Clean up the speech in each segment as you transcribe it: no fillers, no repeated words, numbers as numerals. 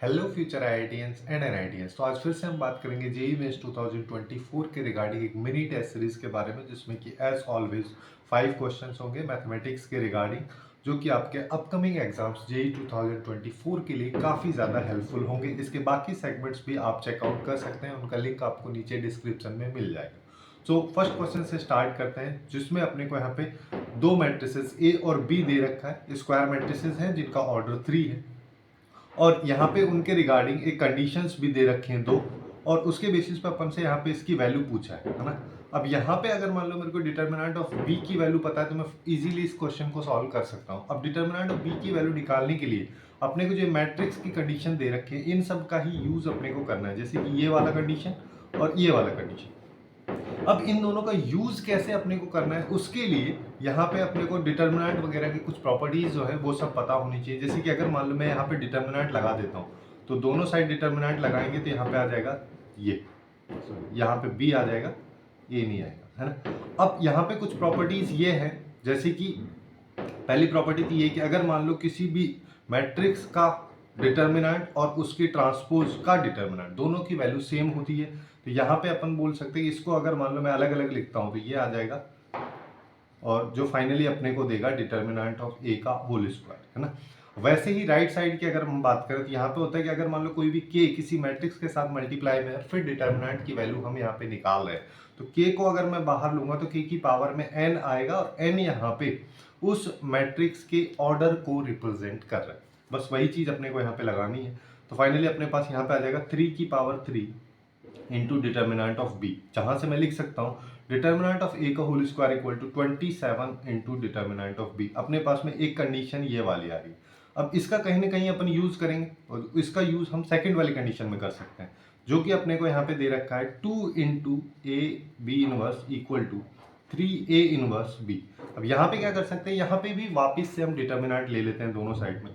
Hello future IITians and NITians. तो आज फिर से हम बात करेंगे जेईई मेंस 2024 के रिगार्डिंग एक मिनी टेस्ट सीरीज के बारे में, जिसमें कि एज ऑलवेज 5 क्वेश्चंस होंगे मैथमेटिक्स के रिगार्डिंग, जो कि आपके अपकमिंग एग्जाम्स जेईई 2024 के लिए काफ़ी ज़्यादा हेल्पफुल होंगे। इसके बाकी सेगमेंट्स भी आप चेकआउट कर सकते हैं, उनका लिंक आपको नीचे डिस्क्रिप्शन में मिल जाएगा। सो फर्स्ट क्वेश्चन से स्टार्ट करते हैं, जिसमें अपने को यहाँ पे दो मैट्रिसेस ए और बी दे रखा है। स्क्वायर मैट्रिसेस हैं जिनका ऑर्डर 3 है, और यहाँ पे उनके रिगार्डिंग एक कंडीशंस भी दे रखे हैं दो, और उसके बेसिस पे अपन से यहाँ पे इसकी वैल्यू पूछा है ना। अब यहाँ पे अगर मान लो मेरे को डिटर्मिनेंट ऑफ बी की वैल्यू पता है तो मैं इजीली इस क्वेश्चन को सॉल्व कर सकता हूँ। अब डिटर्मिनेंट ऑफ बी की वैल्यू निकालने के लिए अपने को जो मैट्रिक्स की कंडीशन दे रखे हैं, इन सब का ही यूज अपने को करना है, जैसे कि ये वाला कंडीशन और ये वाला कंडीशन। अब इन दोनों का यूज कैसे अपने को करना है, उसके लिए यहाँ पे अपने को डिटर्मिनेंट वगैरह की कुछ प्रॉपर्टीज जो है वो सब पता होनी चाहिए। जैसे कि अगर मान लो मैं यहाँ पे डिटर्मिनेंट लगा देता हूँ, तो दोनों साइड डिटर्मिनेंट लगाएंगे तो यहाँ पे आ जाएगा ये, यहाँ पे बी आ जाएगा, ए नहीं आएगा, है ना। अब यहाँ पे कुछ प्रॉपर्टीज ये है, जैसे कि पहली प्रॉपर्टी थी ये कि अगर मान लो किसी भी मैट्रिक्स का डिटर्मिनेंट और उसकी ट्रांसपोज का डिटर्मिनेंट दोनों की वैल्यू सेम होती है, तो यहाँ पे अपन बोल सकते हैं इसको अगर मान लो मैं अलग अलग लिखता हूँ तो ये आ जाएगा, और जो फाइनली अपने को देगा डिटर्मिनेंट ऑफ ए का होल स्क्वायर, है ना। वैसे ही राइट साइड की अगर हम बात करें तो यहाँ पे होता है कि अगर मान लो कोई भी के किसी मैट्रिक्स के साथ मल्टीप्लाई में है, फिर डिटर्मिनेंट की वैल्यू हम यहाँ पे निकाल रहे हैं, तो के को अगर मैं बाहर लूंगा तो के की पावर में एन आएगा, और एन यहाँ पे उस मैट्रिक्स के ऑर्डर को रिप्रेजेंट कर रहा है। बस वही चीज अपने को यहाँ पे लगानी है। तो फाइनली अपने पास यहाँ पे आ जाएगा 3 की power 3 into determinant of B, जहां से मैं लिख सकता हूँ डिटर्मिनेंट ऑफ ए का whole square equal to 27 into determinant of B. अपने पास में एक कंडीशन ये वाली आ रही है। अब इसका कहीं ना कहीं अपन यूज करेंगे, और इसका यूज हम सेकंड वाली कंडीशन में कर सकते हैं, जो कि अपने को यहाँ पे दे रखा है 2 into A B inverse equal to 3 A inverse B. अब यहाँ पे क्या कर सकते हैं, यहाँ पे भी वापिस से हम डिटर्मिनेंट ले लेते हैं दोनों साइड में।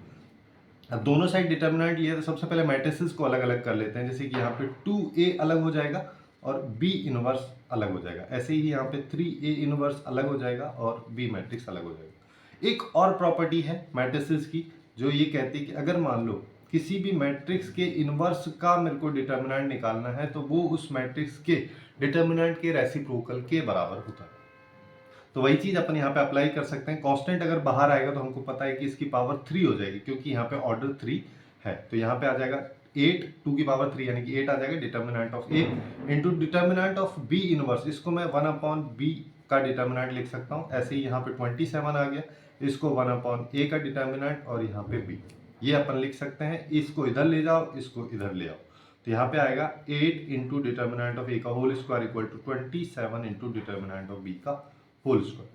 अब दोनों साइड डिटर्मिनेंट लिए तो सबसे पहले मैट्रिसेस को अलग अलग कर लेते हैं, जैसे कि यहाँ पे 2a अलग हो जाएगा और b इनवर्स अलग हो जाएगा, ऐसे ही यहाँ पे 3a इनवर्स अलग हो जाएगा और b मैट्रिक्स अलग हो जाएगा। एक और प्रॉपर्टी है मैट्रिसेस की, जो ये कहती है कि अगर मान लो किसी भी मैट्रिक्स के इनवर्स का मेरे को डिटर्मिनेंट निकालना है, तो वो उस मैट्रिक्स के डिटर्मिनेंट के रेसिप्रोकल के बराबर होता है। तो वही चीज अपन यहाँ पे अप्लाई कर सकते हैं। कांस्टेंट अगर बाहर आएगा तो हमको पता है कि इसकी पावर 3 हो जाएगी, क्योंकि यहाँ पे ऑर्डर 3 है, तो यहाँ पे आ जाएगा 8 2 की पावर 3 यानी कि 8 आ जाएगा determinant of A into determinant of B inverse. इसको मैं 1 अपॉन बी का डिटर्मिनेंट लिख सकता हूँ, ऐसे ही यहाँ पे 27 आ गया, इसको 1 अपॉन ए का डिटर्मिनेंट और यहाँ पे बी, ये अपन लिख सकते हैं। इसको इधर ले जाओ, इसको इधर ले आओ, तो यहाँ पे आएगा 8 इंटू डिटर्मिनेंट ऑफ ए का whole square equal to 27 into determinant of B का होल स्क्वायर।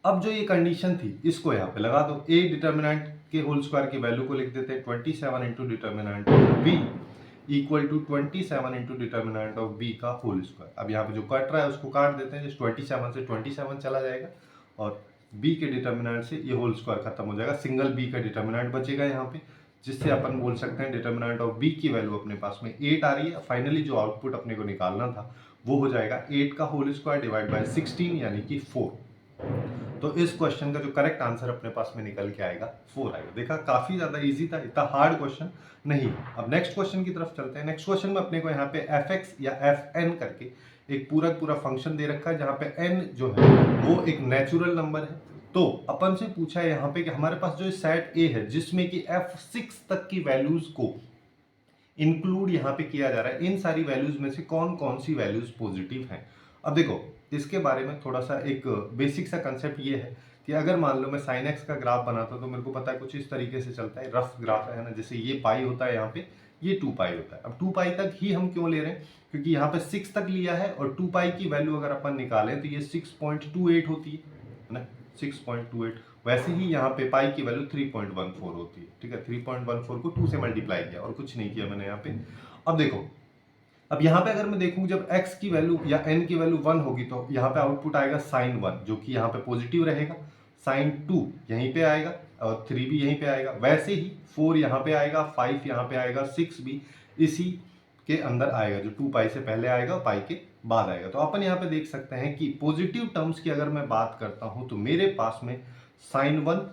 अब जो ये कंडीशन थी इसको यहाँ पे लगा दो, ए डिटर्मिनेंट के होल स्क्वायर की वैल्यू को लिख देते हैं 27 into determinant of B equal to 27 into determinant of B का होल स्क्वायर। अब यहाँ पे जो कट रहा है उसको काट देते हैं, जिस 27 से 27 चला जाएगा और बी के डिटर्मिनेंट से ये होल स्क्वायर खत्म हो जाएगा, सिंगल बी का डिटर्मिनेंट बचेगा यहाँ पे, जिससे अपन बोल सकते हैं डिटर्मिनेंट ऑफ बी की वैल्यू अपने पास में 8 आ रही है। फाइनली जो आउटपुट अपने को निकालना था वो हो जाएगा 8 का होल स्क्वायर डिवाइड बाय 16 यानी कि 4। तो इस क्वेश्चन का जो करेक्ट आंसर अपने पास में निकल के आएगा 4 आएगा। देखा काफी ज्यादा इजी था, इतना हार्ड क्वेश्चन नहीं। अब नेक्स्ट क्वेश्चन की तरफ चलते हैं। नेक्स्ट क्वेश्चन में अपने को यहाँ पे fx या fn करके एक पूरा फंक्शन दे रखा है, जहाँ पे n जो है वो एक नेचुरल नंबर है। तो अपन से पूछा है यहाँ पे कि हमारे पास जो सेट A है, जिसमें कि f6 तक की वैल्यूज को इंक्लूड यहाँ पे किया जा रहा है, इन सारी वैल्यूज में से कौन कौन सी वैल्यूज पॉजिटिव हैं। अब देखो इसके बारे में थोड़ा सा एक बेसिक सा कंसेप्ट ये है कि अगर मान लो मैं साइन एक्स का ग्राफ बनाता हूँ तो मेरे को पता है कुछ इस तरीके से चलता है, रफ ग्राफ है ना, जैसे ये पाई होता है, यहाँ पे ये 2 पाई होता है। अब 2 पाई तक ही हम क्यों ले रहे हैं, क्योंकि यहाँ पे 6 तक लिया है, और 2 पाई की वैल्यू अगर अपन निकालें तो ये 6.28 होती है ना, 6.28। वैसे ही यहाँ पे पाई की वैल्यू 3.14 होती है, ठीक है। 3.14 को 2 से मल्टीप्लाई किया और कुछ नहीं किया मैंने यहाँ पे। अब देखो, अब यहाँ पे अगर मैं देखूं जब x की वैल्यू या n की वैल्यू 1 होगी तो यहाँ पे आउटपुट आएगा sin 1, जो कि यहाँ पे पॉजिटिव रहेगा। sin 2 यहीं पे आएगा और 3 भी यहीं पे आएगा। वैसे ही 4 यहाँ पे आएगा, 5 यहाँ पे आएगा, 6 भी इसी के अंदर आएगा, जो 2 पाई से पहले आएगा और पाई के बाद आएगा। तो अपन यहाँ पे देख सकते हैं कि पॉजिटिव टर्म्स की अगर मैं बात करता हूं तो मेरे पास में sin 1,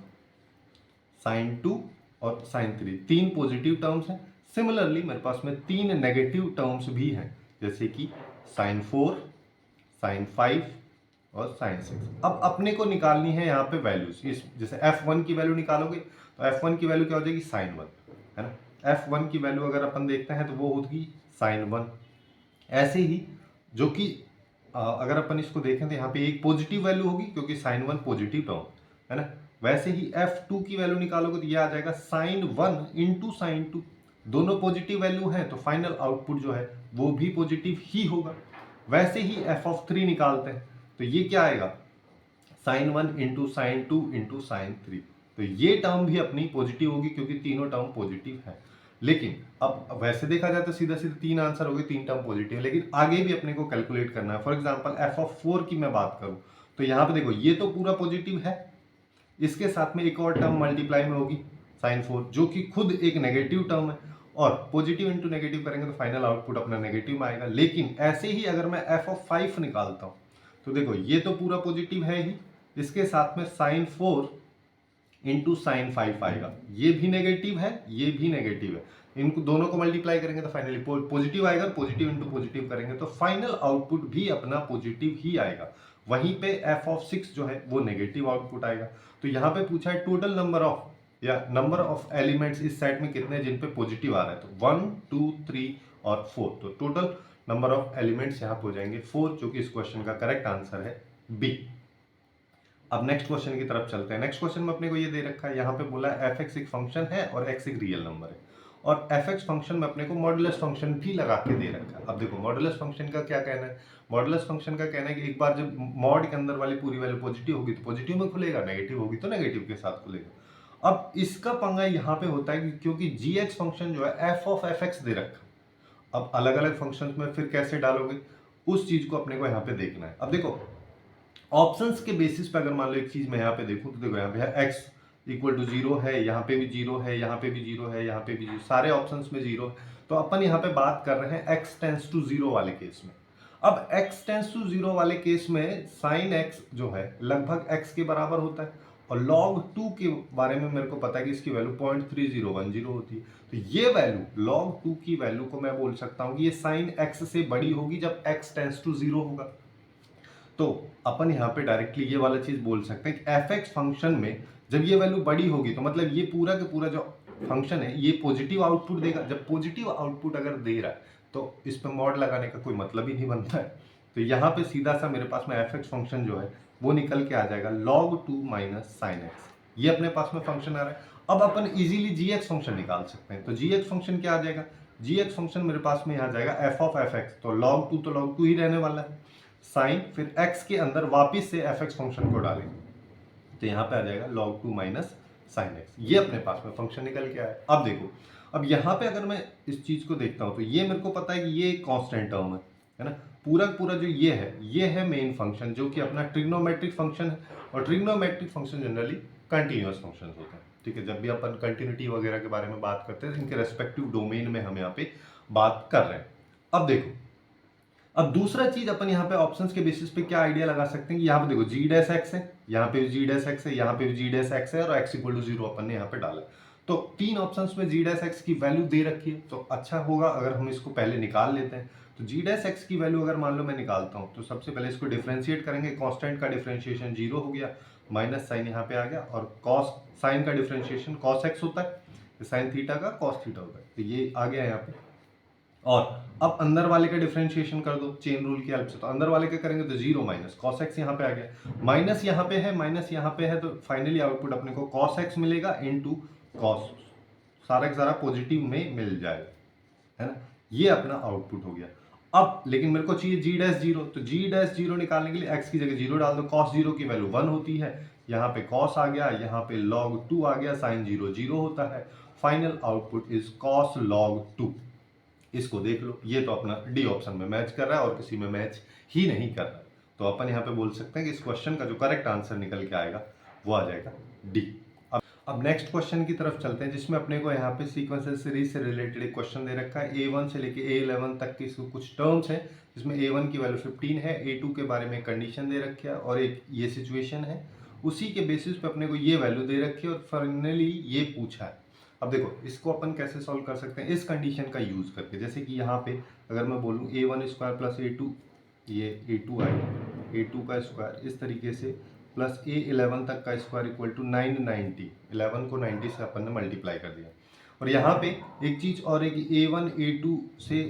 sin 2 और sin3, तीन पॉजिटिव टर्म्स हैं। सिमिलरली मेरे पास में तीन नेगेटिव टर्म्स भी हैं, जैसे कि sin4, sin5 और sin6। अब अपने को निकालनी है यहाँ पे वैल्यूज। इस जैसे f1 की वैल्यू निकालोगे तो f1 की वैल्यू क्या हो जाएगी, sin1, है ना। f1 की वैल्यू अगर अपन देखते हैं तो वो होगी sin1। ऐसे ही जो कि अगर अपन इसको देखें तो यहाँ पे एक पॉजिटिव वैल्यू होगी क्योंकि sin1 पॉजिटिव टर्म है ना। वैसे ही f2 की वैल्यू निकालोगे तो ये आ जाएगा sin1 इंटू sin2। दोनों पॉजिटिव वैल्यू हैं तो फाइनल आउटपुट जो है वो भी पॉजिटिव ही होगा। वैसे ही f3 निकालते हैं तो ये क्या आएगा, sin1 into sin2 into sin3। तो ये टर्म भी अपनी पॉजिटिव होगी क्योंकि तीनों टर्म पॉजिटिव है। लेकिन अब वैसे देखा जाए तो सीधा सीधा तीन आंसर हो गए, तीन टर्म पॉजिटिव है, लेकिन आगे भी अपने को कैलकुलेट करना है। फॉर एग्जांपल f4 की मैं बात करूं तो यहाँ पे देखो ये तो पूरा पॉजिटिव है, इसके साथ में एक और टर्म मल्टीप्लाई में होगी sin4 जो कि खुद एक नेगेटिव टर्म है, और पॉजिटिव इंटू नेगेटिव करेंगे तो फाइनल आउटपुट अपना नेगेटिव में आएगा। लेकिन ऐसे ही अगर मैं f5 निकालता हूं तो देखो ये तो पूरा पॉजिटिव है ही, इसके साथ में sin4 इंटू sin5 आएगा, ये भी नेगेटिव है, ये भी नेगेटिव है। इनको दोनों को मल्टीप्लाई करेंगे तो फाइनली पॉजिटिव आएगा, पॉजिटिव इंटू पॉजिटिव करेंगे तो फाइनल आउटपुट भी अपना पॉजिटिव ही आएगा। वहीं पे f6 जो है वो नेगेटिव आउटपुट आएगा। तो यहाँ पे पूछा है टोटल नंबर ऑफ या नंबर ऑफ एलिमेंट्स इस सेट में कितने जिन पे पॉजिटिव आ रहा है, तो 1 2 3 और 4। तो टोटल नंबर ऑफ एलिमेंट्स यहाँ पे हो जाएंगे 4, जो कि इस क्वेश्चन का करेक्ट आंसर है बी। अब नेक्स्ट क्वेश्चन की तरफ चलते हैं। नेक्स्ट क्वेश्चन में अपने को ये दे रखा है, यहाँ पे बोला है f(x) एक फंक्शन है और x एक रियल नंबर है, और f(x) फंक्शन में अपने को मॉडुलस फंक्शन भी लगा के दे रखा है। अब देखो मॉडुलस फंक्शन का क्या कहना है, मॉडुलस फंक्शन का कहना है कि एक बार जब मॉड के अंदर वाली पूरी वैल्यू पॉजिटिव होगी तो पॉजिटिव में खुलेगा, नेगेटिव होगी तो नेगेटिव के साथ खुलेगा। अब इसका पंगा यहाँ पे होता है कि क्योंकि g(x) फंक्शन जो है f(f(x) दे रखा है। अब अलग अलग फंक्शन में फिर कैसे डालोगे उस चीज को अपने को यहाँ पे देखना है। अब देखो ऑप्शंस के बेसिस पे अगर मान लो एक चीज मैं यहाँ पे देखूं तो देखो यहाँ पे है x इक्वल टू 0 है, यहाँ पे भी 0 है, यहाँ पे भी 0 है, यहाँ पे भी 0, सारे ऑप्शंस में 0 है। तो अपन यहाँ पे बात कर रहे हैं x टेंस टू 0 वाले केस में। अब x टेंस टू 0 वाले केस में साइन x जो है लगभग x के बराबर होता है, और log 2 के बारे में मेरे को पता है कि इसकी वैल्यू 0.3010 होती है। तो ये वैल्यू log 2 की वैल्यू को मैं बोल सकता हूँ कि ये साइन x से बड़ी होगी जब x टेंस टू 0 होगा। तो अपन यहाँ पे डायरेक्टली ये वाला चीज बोल सकते हैं कि f(x) फंक्शन में जब ये वैल्यू बड़ी होगी तो मतलब ये पूरा का पूरा जो फंक्शन है ये पॉजिटिव आउटपुट देगा। जब पॉजिटिव आउटपुट अगर दे रहा है तो इस पर मॉड लगाने का कोई मतलब ही नहीं बनता है। तो यहाँ पे सीधा सा मेरे पास में f(x) फंक्शन जो है वो निकल के आ जाएगा log 2 माइनस साइन एक्स, ये अपने पास में फंक्शन आ रहा है। अब अपन इजीली g(x) फंक्शन निकाल सकते हैं। तो g(x) फंक्शन क्या आ जाएगा, g(x) फंक्शन मेरे पास में यहाँ जाएगा f(f(x), तो log 2 तो log 2 ही रहने वाला है, साइन फिर x के अंदर वापिस से f(x) फंक्शन को डालेंगे तो यहाँ पे आ जाएगा log 2 माइनस साइन एक्स, ये अपने पास में फंक्शन निकल के आया। अब देखो अब यहाँ पे अगर मैं इस चीज को देखता हूँ तो ये मेरे को पता है कि ये एक कांस्टेंट टर्म है ना। पूरा पूरा जो ये है मेन फंक्शन जो कि अपना ट्रिग्नोमेट्रिक फंक्शन है, और trigonometric function generally continuous function होते हैं। ठीक है, जब भी अपन कंटिन्यूटी वगैरह के बारे में बात करते हैं इनके रेस्पेक्टिव डोमेन में हम यहाँ पे बात कर रहे हैं। अब देखो अब दूसरा चीज अपन यहाँ पे ऑप्शंस के बेसिस पे क्या आइडिया लगा सकते हैं कि यहाँ पे देखो g डैश x है, यहाँ पे भी g डैश x है, यहाँ पे भी g डैश x है, और x इक्वल टू 0 अपन ने यहाँ पे डाला। तो तीन ऑप्शंस में g डैश x की वैल्यू दे रखी है, तो अच्छा होगा अगर हम इसको पहले निकाल लेते हैं। तो g डैश x की वैल्यू अगर मान लो मैं निकालता हूँ तो सबसे पहले इसको डिफ्रेंशिएट करेंगे, कॉन्स्टेंट का डिफ्रेंशिएशन 0 हो गया, माइनस साइन यहाँ पे आ गया, और कॉस साइन का डिफ्रेंशिएशन कॉस x होता है, साइन थीटा का कॉस थीटा होता है, तो ये आ गया यहाँ पे। और अब अंदर वाले का डिफरेंशिएशन कर दो चेन रूल की हेल्प से, तो अंदर वाले का करेंगे तो 0 माइनस कॉस एक्स यहाँ पे आ गया, माइनस यहाँ पे है, माइनस यहाँ पे है, तो फाइनली आउटपुट अपने को कॉस एक्स मिलेगा इनटू कॉस, सारा सारा पॉजिटिव में मिल जाएगा, है ना। ये अपना आउटपुट हो गया। अब लेकिन मेरे को चाहिए जी डैश 0, तो जी डैश 0 निकालने के लिए एक्स की जगह 0 डाल दो, कॉस 0 की वैल्यू 1 होती है, यहाँ पे कॉस आ गया, यहाँ पे log 2 आ गया, साइन 0 0 होता है, final output is cos log 2। इसको देख लो, ये तो अपना डी ऑप्शन में मैच कर रहा है और किसी में मैच ही नहीं कर रहा, तो अपन यहाँ पे बोल सकते हैं कि इस क्वेश्चन का जो करेक्ट आंसर निकल के आएगा वो आ जाएगा डी। अब नेक्स्ट क्वेश्चन की तरफ चलते हैं, जिसमें अपने को यहाँ पे सीक्वेंशियल सीरीज से रिलेटेड एक क्वेश्चन दे रखा है। A1 से लेके A11 तक की कुछ टर्म्स हैं, जिसमें A1 की वैल्यू 15 है, A2 के बारे में कंडीशन दे रखी है, और एक ये सिचुएशन है, उसी के बेसिस पे अपने को ये वैल्यू दे रखी है, और फाइनली ये पूछा है। अब देखो इसको अपन कैसे सॉल्व कर सकते हैं, इस कंडीशन का यूज करके। जैसे कि यहाँ पे अगर मैं बोलूँ a1 स्क्वायर प्लस a2, ये a2 आएगा, a2 का स्क्वायर इस तरीके से, प्लस a11 तक का स्क्वायर इक्वल टू 990, 11 को 90 से अपन ने मल्टीप्लाई कर दिया। और यहाँ पे एक चीज़ और है कि a1 a2 से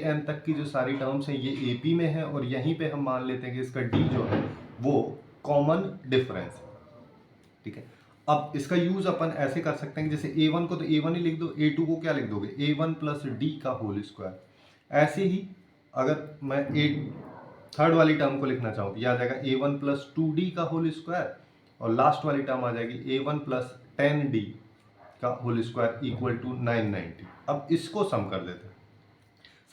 an तक की जो सारी टर्म्स हैं ये AP में है, और यहीं पे हम मान लेते हैं कि इसका d जो है वो कॉमन डिफरेंस है, ठीक है। अब इसका यूज अपन ऐसे कर सकते हैं कि जैसे a1 को तो a1 ही लिख दो, a2 को क्या लिख दोगे, a1 प्लस डी का होल स्क्वायर। ऐसे ही अगर मैं थर्ड वाली टर्म को लिखना चाहूँ तो यह आ जाएगा a1 प्लस 2d का होल स्क्वायर, और लास्ट वाली टर्म आ जाएगी a1 प्लस 10d का होल स्क्वायर इक्वल टू 990। अब इसको सम कर देते हैं,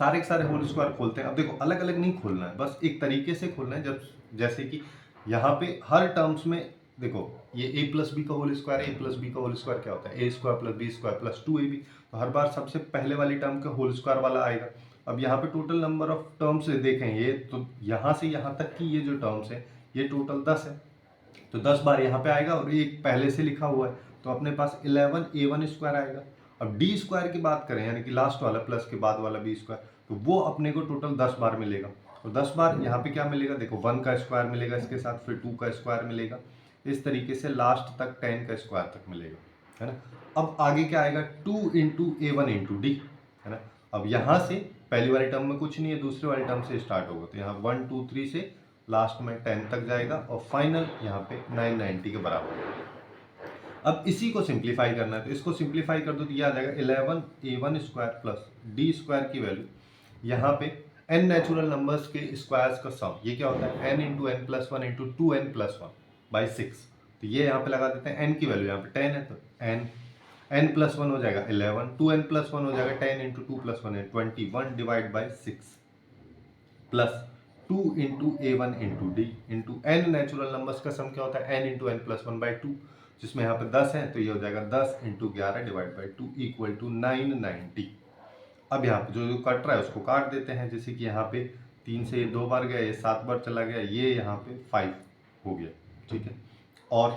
सारे के सारे होल स्क्वायर खोलते हैं। अब देखो अलग अलग नहीं खोलना है, बस एक तरीके से खोलना है। जब जैसे कि यहाँ पे हर टर्म्स में देखो ये a प्लस बी का whole square, a plus B का होल स्क्वायर क्या होता है, a square plus B square plus 2ab, तो हर बार सबसे पहले वाली टर्म का होल स्क्वायर वाला आएगा। अब यहाँ पे टोटल नंबर ऑफ टर्म्स देखें, ये तो यहाँ से यहाँ तक की ये जो टर्म्स है ये टोटल 10 है, तो 10 बार यहाँ पे आएगा, और एक पहले से लिखा हुआ है तो अपने पास 11 a1 स्क्वायर आएगा। अब डी स्क्वायर की बात करें, यानी कि लास्ट वाला प्लस के बाद वाला बी स्क्वायर, तो वो अपने को टोटल 10 बार मिलेगा। और 10 बार यहाँ पे क्या मिलेगा, देखो 1 का स्क्वायर मिलेगा इसके साथ, फिर 2 का स्क्वायर मिलेगा, इस तरीके से लास्ट तक 10 का स्क्वायर तक मिलेगा, है ना। अब आगे क्या आएगा, 2 इंटू a1 इंटू डी, है ना। अब यहाँ से पहली वाली टर्म में कुछ नहीं है, दूसरी वाली टर्म से स्टार्ट होगा, तो यहाँ 1 2 3 से लास्ट में 10 तक जाएगा, और फाइनल यहाँ पे 990 के बराबर है। अब इसी को सिंप्लीफाई करना है, तो इसको सिंप्लीफाई कर दो तो ये आ जाएगा 11 a1 square plus D square की वैल्यू, यहाँ पे n नेचुरल नंबर्स के स्क्वायर्स का सम, ये क्या होता है n into N plus one into 2n plus one by 6, तो ये यहाँ पे लगा देते हैं। n की वैल्यू यहाँ पे 10 है, तो n प्लस वन हो जाएगा 11, 2n प्लस वन हो जाएगा 10 इंटू 2 प्लस वन है 21 divide by 6 plus 2 into a1 into D into n natural numbers का सम क्या होता है n into N plus one by 2, जिसमें यहाँ पे 10 है तो ये हो जाएगा 10 into 11 divide by 2 equal to 990। अब यहाँ पे जो जो कट रहा है उसको काट देते हैं, जैसे कि यहाँ पे 3 से ये 2 बार गया, ये 7 बार चला गया, ये यहाँ पे 5 हो गया, ठीक है, और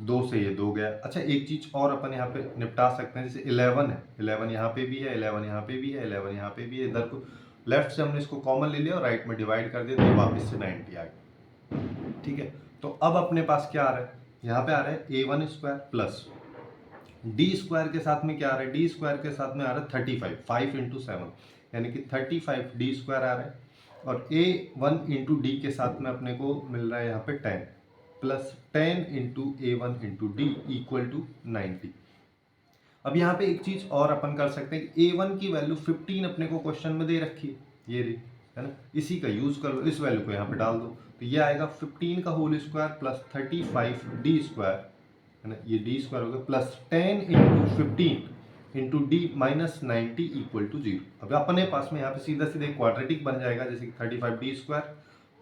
2 से ये 2 गया। अच्छा एक चीज़ और अपन यहाँ पे निपटा सकते हैं, जैसे 11 है, 11 यहाँ पे भी है, 11 यहाँ पे भी है, 11 यहाँ पे भी है, इधर को लेफ्ट से हमने इसको कॉमन ले लिया और राइट में डिवाइड कर दिया, तो वापस से 90 आ गया, ठीक है। तो अब अपने पास क्या आ रहा है, यहाँ पे आ रहा है a1 square plus D square के साथ में क्या आ रहा है, डी स्क्वायर के साथ में आ रहा है 35, 5 इंटू 7 यानी कि 35 डी स्क्वायर आ रहा है, और a1 इंटू डी के साथ में अपने को मिल रहा है यहाँ पे 10 plus 10 into a1 into D equal to 90। अब यहाँ पे एक चीज और अपन कर सकते हैं कि a1 की वैल्यू 15 अपने को क्वेश्चन में दे रखी है, ये रही, है ना, इसी का यूज कर लो, इस वैल्यू को यहाँ पे डाल दो, तो ये आएगा 15 का whole square plus 35 D square, है ना, ये डी स्क्वायर हो गया, plus 10 into 15 into D minus 90 equal to 0। अब अपने पास में यहाँ पे सीधा सीधा क्वाड्रेटिक बन जाएगा, जैसे कि 35 D square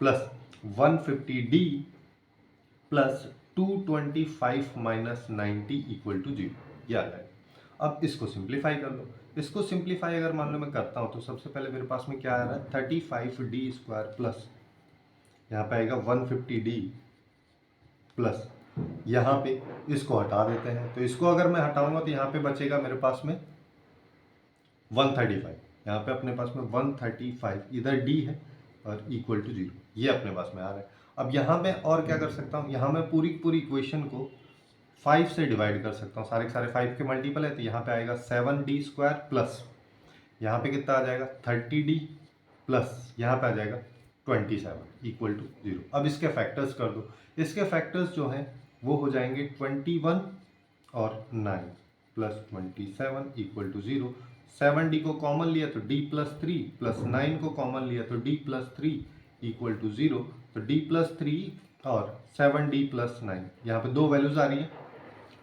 plus 150 D plus 225 minus 90 equal to 0, ये आ जाएगा। अब इसको सिंप्लीफाई कर लो, इसको सिंप्लीफाई अगर मान लो मैं करता हूँ तो सबसे पहले मेरे पास में क्या आ रहा है, 35 डी स्क्वायर प्लस यहाँ पे आएगा 150 डी प्लस यहाँ पे इसको हटा देते हैं, तो इसको अगर मैं हटाऊंगा तो यहाँ पे बचेगा मेरे पास में 135, यहाँ पे अपने पास में 135, इधर डी है और इक्वल टू 0, ये अपने पास में आ रहा है। अब यहाँ मैं और क्या कर सकता हूँ, यहाँ मैं पूरी पूरी इक्वेशन को 5 से डिवाइड कर सकता हूँ, सारे के सारे 5 के मल्टीपल है, तो यहाँ पे आएगा 7d स्क्वायर प्लस यहाँ पे कितना आ जाएगा 30d प्लस यहाँ पे आ जाएगा 27 इक्वल टू 0। अब इसके फैक्टर्स कर दो, इसके फैक्टर्स जो हैं वो हो जाएंगे 21 और 9 प्लस 27 इक्वल टू 0। 7d को कॉमन लिया तो d प्लस 3 प्लस 9 को कॉमन लिया तो d प्लस 3 इक्वल टू 0, तो d प्लस 3 और 7d प्लस 9, यहाँ पे दो वैल्यूज आ रही हैं,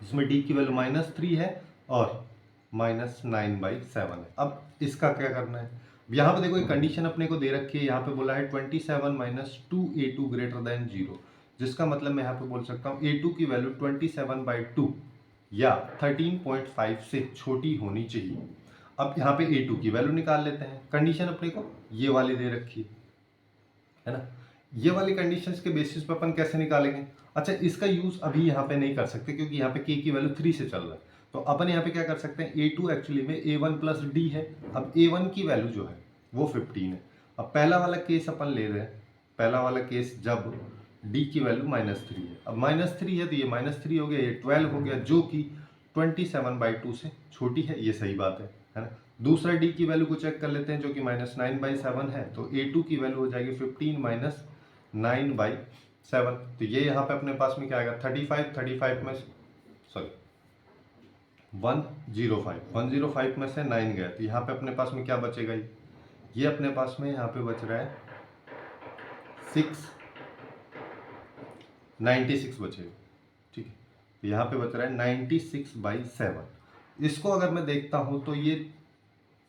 इसमें d की वैल्यू -3 है और -9/7 है। अब इसका क्या करना है, यहाँ पे देखो एक कंडीशन अपने को दे रखी है, यहाँ पे बोला है 27 माइनस 2a2 ग्रेटर देन 0, जिसका मतलब मैं यहाँ पे बोल सकता हूँ a2 की वैल्यू 27/2 या 13.5 से छोटी होनी चाहिए। अब यहाँ पे a2 की वैल्यू निकाल लेते हैं, कंडीशन अपने को ये वाली दे रखी है ना, ये वाली कंडीशंस के बेसिस पे अपन कैसे निकालेंगे। अच्छा इसका यूज अभी यहाँ पे नहीं कर सकते क्योंकि यहाँ पे k की वैल्यू 3 से चल रहा है, तो अपन यहाँ पे क्या कर सकते हैं, A2 एक्चुअली में A1 प्लस डी है। अब A1 की वैल्यू जो है वो 15 है। अब पहला वाला केस अपन ले रहे हैं, पहला वाला केस जब D की वैल्यू -3 है। अब -3 है तो ये -3 हो गया, ये 12 हो गया, जो कि 27/2 से छोटी है, ये सही बात है ना। दूसरा D की वैल्यू को चेक कर लेते हैं जो कि -9/7 है, तो A2 की वैल्यू हो जाएगी 15 - 9/7। तो ये यहाँ पे अपने पास में क्या आएगा, 35 में सॉरी 105 में से 9 गया, तो यहाँ पे अपने पास में क्या बचेगा, ये अपने पास में यहाँ पे बच रहा है 96 बचेगा, ठीक है। तो यहाँ पे बच रहा है 96/7। इसको अगर मैं देखता हूँ तो ये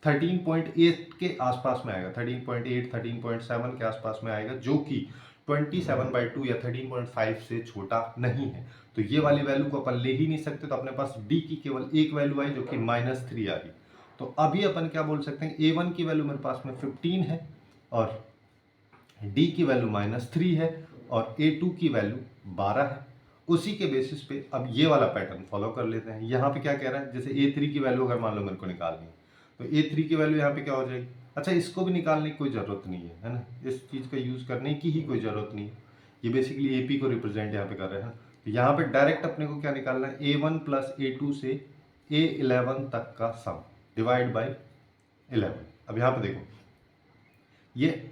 13.8 के आसपास में आएगा, 13.8 13.7 के आसपास में आएगा, जो कि 27/2 या 13.5 से छोटा नहीं है। तो ये वाली वैल्यू को अपन ले ही नहीं सकते, तो अपने पास D की केवल एक वैल्यू आई जो कि -3 आ रही। तो अभी अपन क्या बोल सकते हैं, A1 की वैल्यू मेरे पास में 15 है और D की वैल्यू -3 है और A2 की वैल्यू 12 है। उसी के बेसिस पे अब ये वाला पैटर्न फॉलो कर लेते हैं। यहाँ पे क्या कह रहा है, जैसे A3 की वैल्यू अगर मान लो मेरे को निकालनी है, तो A3 की वैल्यू यहाँ पे क्या हो जाएगी। अच्छा, इसको भी निकालने की कोई ज़रूरत नहीं है ना, इस चीज़ का यूज़ करने की ही कोई ज़रूरत नहीं है। ये बेसिकली AP को रिप्रेजेंट यहाँ पे कर रहे हैं। तो यहाँ पे डायरेक्ट अपने को क्या निकालना है, A1 प्लस A2 से A11 तक का सम डिवाइड बाई 11। अब यहाँ पे देखो, ये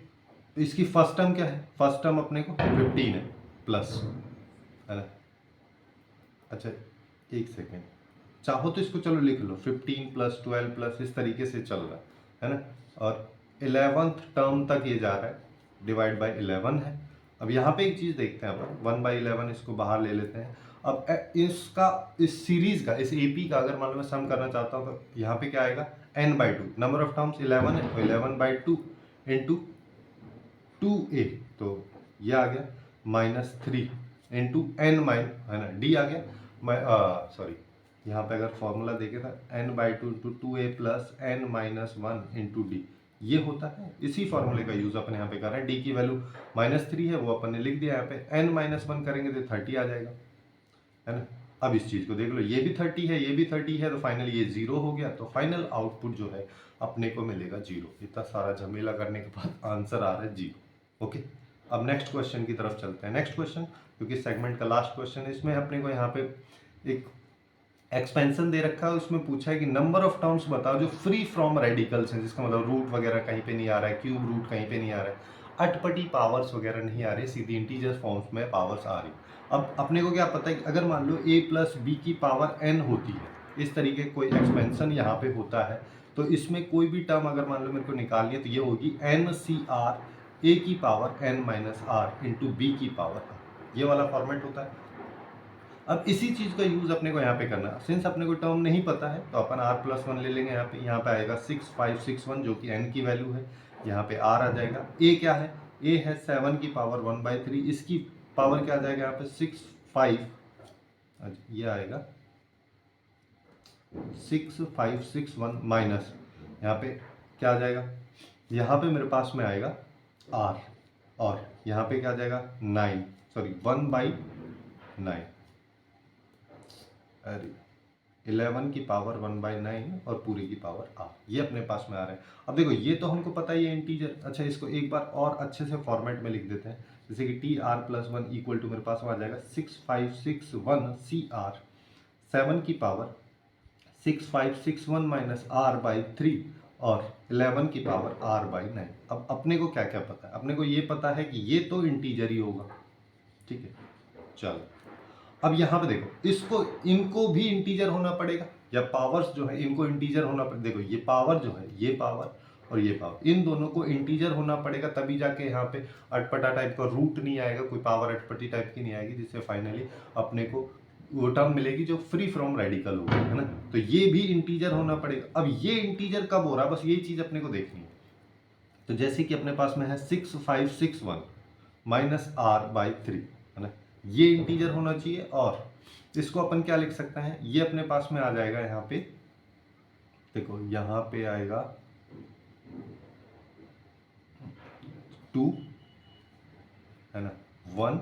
इसकी फर्स्ट टर्म क्या है, फर्स्ट टर्म अपने को 15 है प्लस, है ना। अच्छा, एक सेकेंड, चाहो तो इसको चलो लिख लो, 15 प्लस 12 प्लस, इस तरीके से चल रहा है ना। और 11th टर्म तक ये जा रहा है, डिवाइड बाई 11 है। अब यहाँ पे एक चीज़ देखते हैं अपन, 1/11 इसको बाहर ले लेते हैं। अब इसका, इस सीरीज का, इस AP का अगर मान लो मैं सम करना चाहता हूँ तो यहाँ पे क्या आएगा, n/2, नंबर ऑफ टर्म्स 11 है, तो 11/2 इंटू 2a, तो ये आ गया -3 इंटू n माइन, है ना, d आ गया। मैं सॉरी, यहाँ पे अगर फॉर्मूला देखे था, n/2 into 2a plus n - 1 into D, ये होता है। इसी फॉर्मूले का यूज अपन यहाँ पे कर रहे हैं। डी की वैल्यू -3 है, वो अपन ने लिख दिया यहाँ पे, n - 1 करेंगे तो 30 आ जाएगा, है ना। अब इस चीज को देख लो, ये भी 30 है, ये भी 30 है, तो फाइनल ये 0 हो गया, तो फाइनल आउटपुट जो है अपने को मिलेगा 0। इतना सारा झमेला करने के बाद आंसर आ रहा है 0। ओके, अब नेक्स्ट क्वेश्चन की तरफ चलते हैं। नेक्स्ट क्वेश्चन, क्योंकि सेगमेंट का लास्ट क्वेश्चन है, इसमें अपने को यहाँ पे एक एक्सपेंशन दे रखा है, उसमें पूछा है कि नंबर ऑफ टर्म्स बताओ जो फ्री फ्रॉम रेडिकल्स हैं, जिसका मतलब रूट वगैरह कहीं पे नहीं आ रहा है, क्यूब रूट कहीं पे नहीं आ रहा है, अटपटी पावर्स वगैरह नहीं आ रही, सीधी इंटीजर फॉर्म्स में पावर्स आ रही। अब अपने को क्या पता है कि अगर मान लो a प्लस बी की पावर n होती है, इस तरीके कोई एक्सपेंशन यहाँ पे होता है, तो इसमें कोई भी टर्म अगर मान लो मेरे को निकालनी है तो ये होगी NCR a की power n minus R into B की पावर r, ये वाला फॉर्मेट होता है। अब इसी चीज का यूज अपने को यहाँ पे करना है। सिंस अपने को टर्म नहीं पता है तो अपन r+1 ले लेंगे। यहाँ पे आएगा 6561 जो कि n की वैल्यू है, यहाँ पे r आ जाएगा। a क्या है, a है 7 की पावर 1/3, इसकी पावर क्या आ जाएगा यहाँ पे 65, ये आएगा 6561 माइनस, यहाँ पे क्या आ जाएगा, यहाँ पे मेरे पास में आएगा r, और यहाँ पे क्या आ जाएगा 9, सॉरी 1/9, अरे 11 की पावर 1/9 और पूरी की पावर r, ये अपने पास में आ रहा है। अब देखो, ये तो हमको पता ही है इंटीजर। अच्छा, इसको एक बार और अच्छे से फॉर्मेट में लिख देते हैं, जैसे कि TR+1 इक्वल टू मेरे पास में आ जाएगा 6561 CR, 7 की पावर 6561 माइनस r/3 और 11 की पावर r/9। अब अपने को क्या क्या पता है, अपने को ये पता है कि ये तो इंटीजर ही होगा, ठीक है। चलो, अब यहाँ पे देखो, इसको, इनको भी इंटीजर होना पड़ेगा, या पावर्स जो है इनको इंटीजर होना पड़ेगा। देखो, ये पावर जो है, ये पावर और ये पावर, इन दोनों को इंटीजर होना पड़ेगा, तभी जाके यहाँ पे अटपटा टाइप का रूट नहीं आएगा, कोई पावर अटपटी टाइप की नहीं आएगी, जिससे फाइनली अपने को वो टर्म मिलेगी जो फ्री फ्रॉम रेडिकल होगा, है ना। तो ये भी इंटीजर होना पड़ेगा। अब ये इंटीजर कब हो रहा है, बस यही चीज अपने को देखनी है। तो जैसे कि अपने पास में है 6561 माइनस r/3, है ना, ये इंटीजर होना चाहिए। और इसको अपन क्या लिख सकते हैं, ये अपने पास में आ जाएगा, यहाँ पे देखो, यहाँ पे आएगा 2, है ना, 1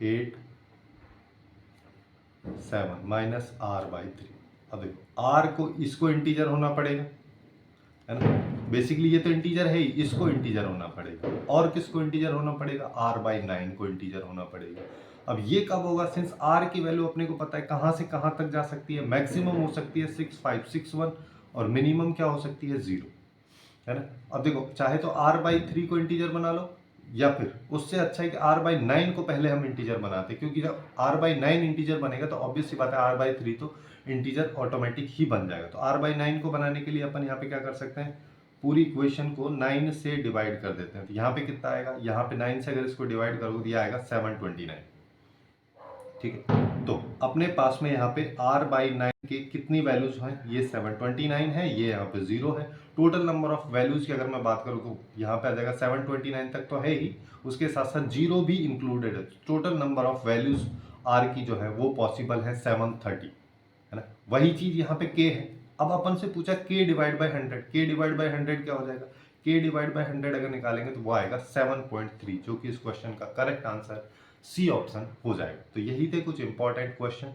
8 7 माइनस आर बाई 3। अब देखो आर को इसको इंटीजर होना पड़ेगा, है ना, बेसिकली ये तो इंटीजर है ही, इसको इंटीजर होना पड़ेगा। और किसको इंटीजर होना पड़ेगा? आर बाई 9 को इंटीजर होना पड़ेगा। अब ये कब होगा? सिंस आर की वैल्यू अपने को पता है कहाँ से कहाँ तक जा सकती है, मैक्सिमम हो सकती है 6 5 6 1 और मिनिमम क्या हो सकती है 0, है ना। अब देखो चाहे तो आर बाई 3 को इंटीजर बना लो, या फिर उससे अच्छा है कि आर बाई 9 को पहले हम इंटीजर बनाते, क्योंकि जब आर बाई 9 इंटीजर बनेगा तो ऑब्वियस सी बात है आर बाई 3 तो इंटीजर ऑटोमेटिक ही बन जाएगा। तो आर बाई 9 को बनाने के लिए अपन यहाँ पे क्या कर सकते हैं, पूरी इक्वेशन को 9 से डिवाइड कर देते हैं। तो यहाँ पे कितना आएगा, यहाँ पे 9 से अगर इसको डिवाइड करोगे तो यह आएगा 729, ठीक है। तो अपने पास में यहाँ पे r बाई 9 के कितनी वैल्यूज हैं, ये 729 है, ये यहाँ पे 0 है। टोटल नंबर ऑफ वैल्यूज की अगर मैं बात करूँ तो यहाँ पे आ जाएगा 729 तक तो है ही, उसके साथ साथ 0 भी इंक्लूडेड है। Total number of values r की जो है वो पॉसिबल है 730, है ना। वही चीज यहाँ पे k है। अब अपन से पूछा k divide by 100, k divide by 100 क्या हो जाएगा, k डिवाइड बाई 100 अगर निकालेंगे तो वो आएगा 7.3, जो कि इस क्वेश्चन का करेक्ट आंसर सी ऑप्शन हो जाएगा। तो यही थे कुछ इंपॉर्टेंट क्वेश्चन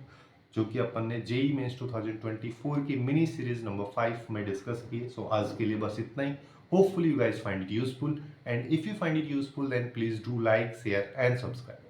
जो कि अपन ने जेई मेंस 2024 की मिनी सीरीज नंबर 5 में डिस्कस किए। सो आज के लिए बस इतना ही। Hopefully you guys find it useful, and if you find it useful then please do like, share and subscribe.